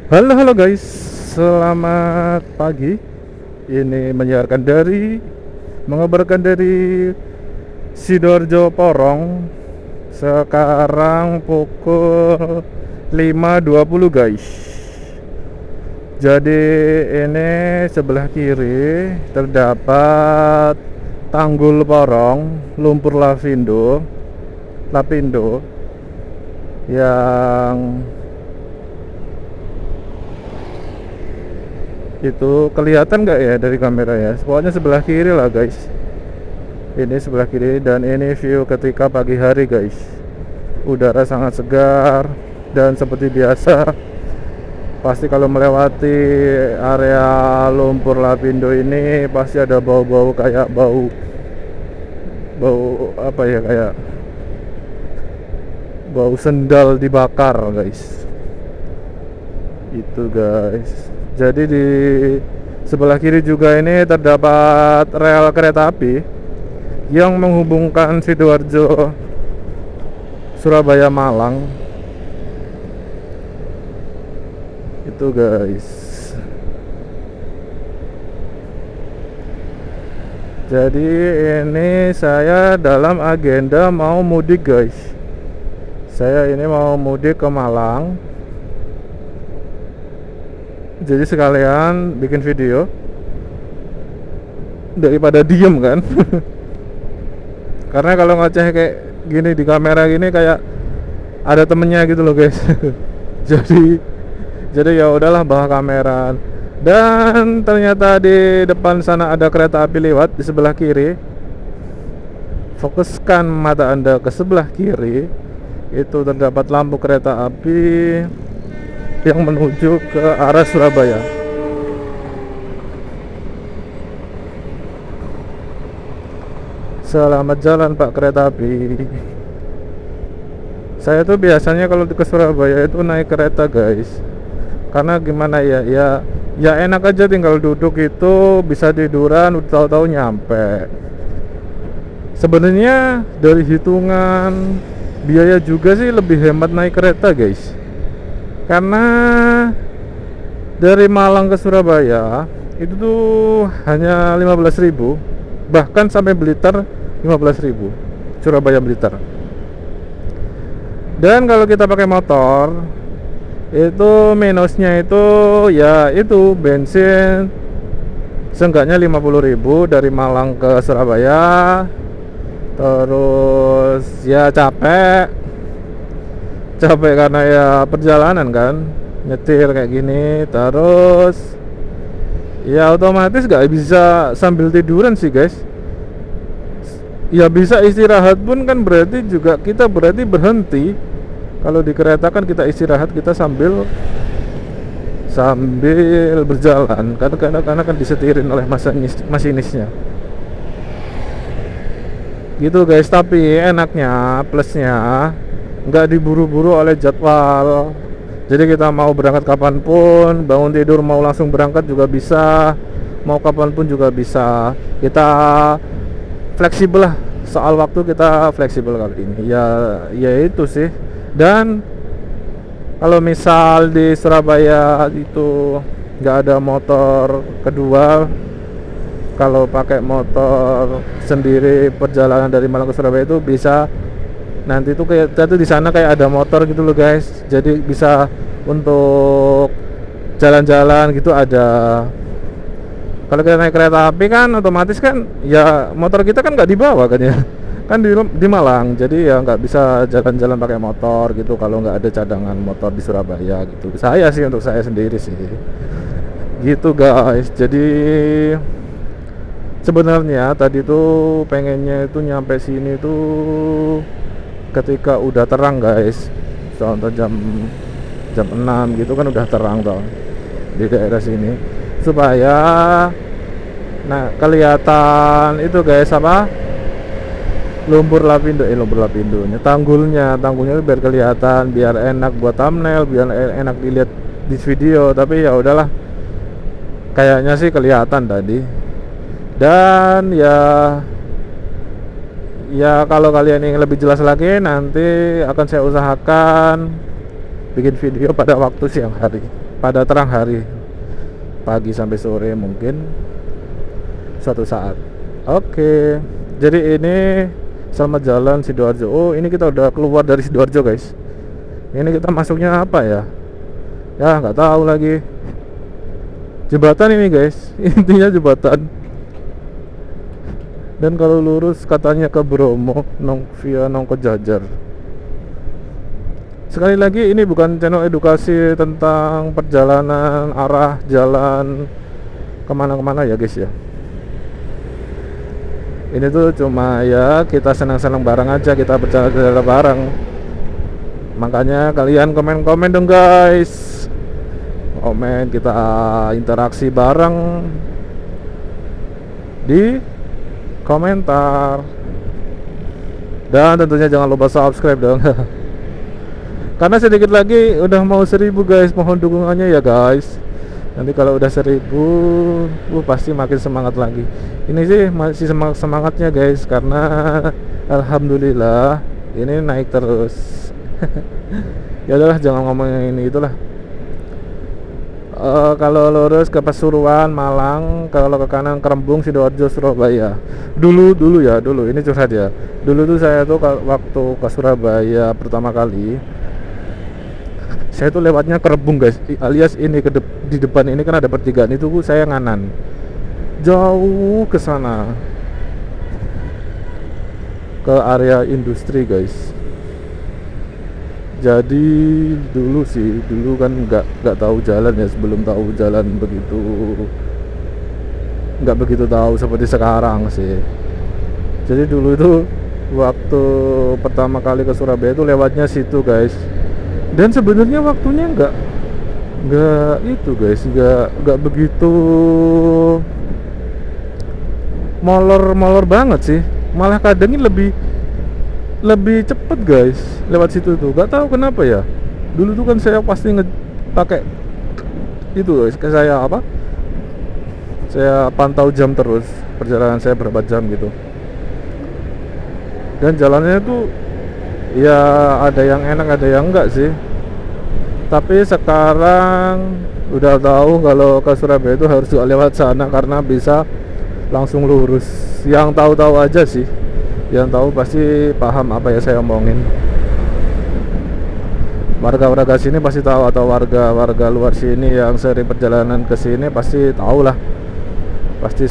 Halo halo guys, selamat pagi. Ini mengabarkan dari Sidoarjo Porong. Sekarang pukul 5.20 guys. Jadi ini sebelah kiri terdapat Tanggul Porong, lumpur Lapindo yang itu kelihatan nggak ya dari kamera ya, pokoknya sebelah kiri lah guys. Ini sebelah kiri dan ini view ketika pagi hari guys. Udara sangat segar dan seperti biasa pasti kalau melewati area lumpur Lapindo ini pasti ada bau-bau kayak bau apa ya, kayak bau sendal dibakar guys. Itu guys. Jadi di sebelah kiri juga ini terdapat rel kereta api yang menghubungkan Sidoarjo, Surabaya, Malang. Itu guys. Jadi ini saya dalam agenda mau mudik guys. Saya ini mau mudik ke Malang. Jadi sekalian bikin video daripada diem kan. Karena kalau ngoceh kayak gini di kamera gini kayak ada temennya gitu loh guys. jadi ya udahlah bawa kamera. Dan ternyata di depan sana ada kereta api lewat di sebelah kiri. Fokuskan mata Anda ke sebelah kiri. Itu terdapat lampu kereta api yang menuju ke arah Surabaya. Selamat jalan Pak kereta api. Saya tuh biasanya kalau ke Surabaya itu naik kereta guys. Karena gimana ya, ya enak aja, tinggal duduk itu bisa tiduran, udah tahu-tahu nyampe. Sebenarnya dari hitungan biaya juga sih lebih hemat naik kereta guys. Karena dari Malang ke Surabaya itu tuh hanya 15.000, bahkan sampai Blitar 15.000, Surabaya Blitar. Dan kalau kita pakai motor itu minusnya itu ya itu bensin seenggaknya 50.000 dari Malang ke Surabaya. Terus ya capek karena ya perjalanan kan, nyetir kayak gini. Terus ya otomatis gak bisa sambil tiduran sih guys. Ya bisa istirahat pun kan berarti juga kita berarti berhenti. Kalau di kereta kan kita istirahat, kita sambil berjalan karena kan disetirin oleh masinisnya gitu guys. Tapi enaknya, plusnya nggak diburu-buru oleh jadwal. Jadi kita mau berangkat kapanpun, bangun tidur mau langsung berangkat juga bisa, mau kapanpun juga bisa. Kita fleksibel lah, soal waktu kita fleksibel kali ini. Ya itu sih. Dan kalau misal di Surabaya itu nggak ada motor kedua, kalau pakai motor sendiri perjalanan dari Malang ke Surabaya itu bisa. Nanti tuh kayak tuh di sana kayak ada motor gitu loh guys. Jadi bisa untuk jalan-jalan gitu ada. Kalau kita naik kereta api kan otomatis kan ya motor kita kan nggak dibawa kan ya. Kan di Malang. Jadi ya nggak bisa jalan-jalan pakai motor gitu kalau nggak ada cadangan motor di Surabaya gitu. Saya sih, untuk saya sendiri sih. Gitu guys. Jadi sebenarnya tadi tuh pengennya itu nyampe sini tuh ketika udah terang guys. Contoh jam 6 gitu kan udah terang tuh di daerah sini, supaya kelihatan itu guys apa lumpur Lapindonya, tanggulnya itu biar kelihatan, biar enak buat thumbnail, biar enak dilihat di video. Tapi ya udahlah, kayaknya sih kelihatan tadi. Dan ya kalau kalian ingin lebih jelas lagi, nanti akan saya usahakan bikin video pada waktu siang hari. pada terang hari, pagi sampai sore mungkin suatu saat. Oke, jadi ini selamat jalan Sidoarjo. Oh, ini kita udah keluar dari Sidoarjo guys. Ini kita masuknya apa ya? Ya nggak tahu lagi. Jembatan ini guys, intinya jembatan. Dan kalau lurus katanya ke Bromo, via Nongko Jajar. Sekali lagi ini bukan channel edukasi tentang perjalanan arah jalan kemana-kemana ya guys ya. Ini tuh cuma ya kita senang-senang bareng aja, kita berjalan-jalan bareng. Makanya kalian komen-komen dong guys. Komen, kita interaksi bareng di komentar. Dan tentunya jangan lupa subscribe dong. Karena sedikit lagi udah mau 1000 guys, mohon dukungannya ya guys. Nanti kalau udah 1000, pasti makin semangat lagi. Ini sih masih semangatnya guys, karena alhamdulillah ini naik terus. Ya udahlah, jangan ngomongin ini itulah. Kalau lurus ke Pasuruan, Malang, kalau ke kanan Kerembung, Sidoarjo, Surabaya. Dulu ini curhat ya. Dulu tuh saya tuh waktu ke Surabaya pertama kali, saya tuh lewatnya Kerembung guys, alias ini di depan ini kan ada pertigaan, itu saya nganan jauh ke sana, ke area industri guys. Jadi dulu kan nggak tahu jalan ya, sebelum tahu jalan begitu, nggak begitu tahu seperti sekarang sih. Jadi dulu itu waktu pertama kali ke Surabaya itu lewatnya situ guys. Dan sebenarnya waktunya nggak itu guys, nggak begitu molor banget sih, malah kadang ini lebih cepet guys lewat situ tuh. Gak tahu kenapa ya. Dulu tuh kan saya pasti pakai itu guys, saya pantau jam terus, perjalanan saya berapa jam gitu. Dan jalannya tuh ya ada yang enak ada yang enggak sih. Tapi sekarang udah tahu kalau ke Surabaya itu harus lewat sana karena bisa langsung lurus. Yang tahu-tahu aja sih, yang tahu pasti paham apa ya saya omongin. Warga-warga sini pasti tahu, atau warga luar sini yang sering perjalanan ke sini pasti tahu lah, pasti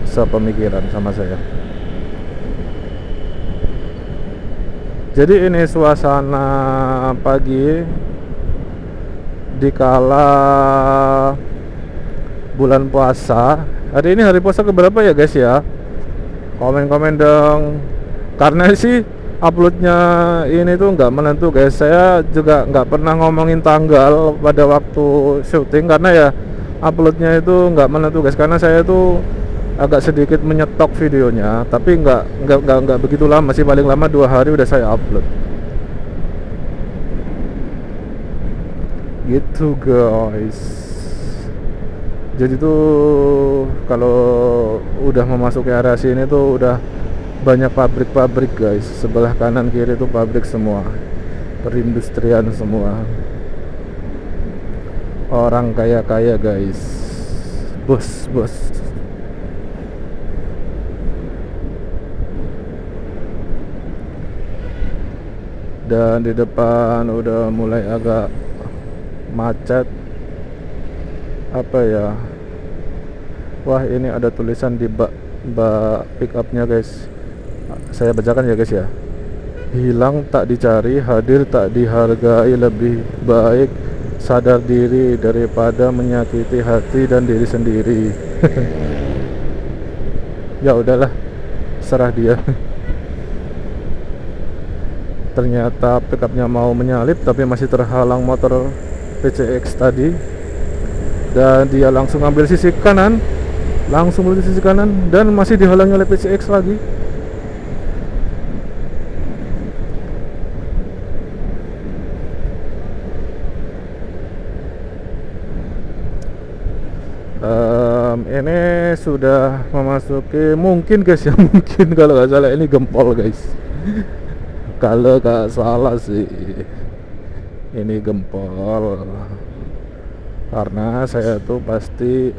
sepemikiran sama saya. Jadi ini suasana pagi dikala bulan puasa. Hari ini hari puasa keberapa ya guys ya? Komen-komen dong. Karena sih uploadnya ini tuh nggak menentu guys. Saya juga nggak pernah ngomongin tanggal pada waktu syuting, karena ya uploadnya itu nggak menentu guys. Karena saya tuh agak sedikit menyetok videonya, tapi nggak begitu lama sih, paling lama 2 hari udah saya upload. Gitu guys. Jadi tuh kalau udah memasuki area sini tuh udah banyak pabrik-pabrik guys. Sebelah kanan kiri tuh pabrik semua, perindustrian semua. Orang kaya-kaya guys, bos. Dan di depan udah mulai agak macet. Apa ya? Wah, ini ada tulisan di bak pick up-nya guys. Saya bacakan ya guys ya. Hilang tak dicari, hadir tak dihargai, lebih baik sadar diri daripada menyakiti hati dan diri sendiri. Ya udahlah, serah dia. Ternyata pick up-nya mau menyalip tapi masih terhalang motor PCX tadi. Dan dia langsung ambil sisi kanan, dan masih dihalangi oleh PCX lagi. Ini sudah memasuki, mungkin guys ya, mungkin kalau nggak salah ini Gempol guys. Kalau nggak salah sih ini Gempol. karena saya tuh pasti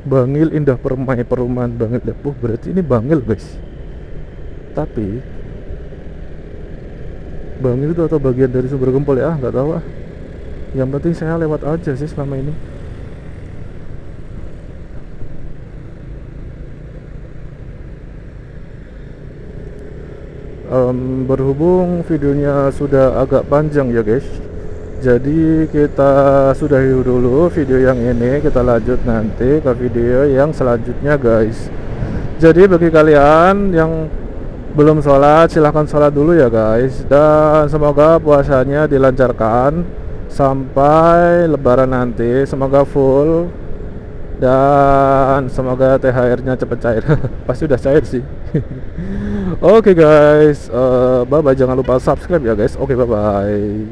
Bangil indah permai perumahan Bangil. Berarti ini Bangil guys, tapi Bangil itu atau bagian dari Sumber Gempol ya, nggak tahu ah. Yang penting saya lewat aja sih selama ini. Berhubung videonya sudah agak panjang ya guys, jadi kita sudahi dulu video yang ini, kita lanjut nanti ke video yang selanjutnya guys. Jadi bagi kalian yang belum sholat, silahkan sholat dulu ya guys. Dan semoga puasanya dilancarkan sampai lebaran nanti, semoga full. Dan semoga THR-nya cepet cair. Pasti udah cair sih. Oke guys, bye bye, jangan lupa subscribe ya guys. Oke, bye bye.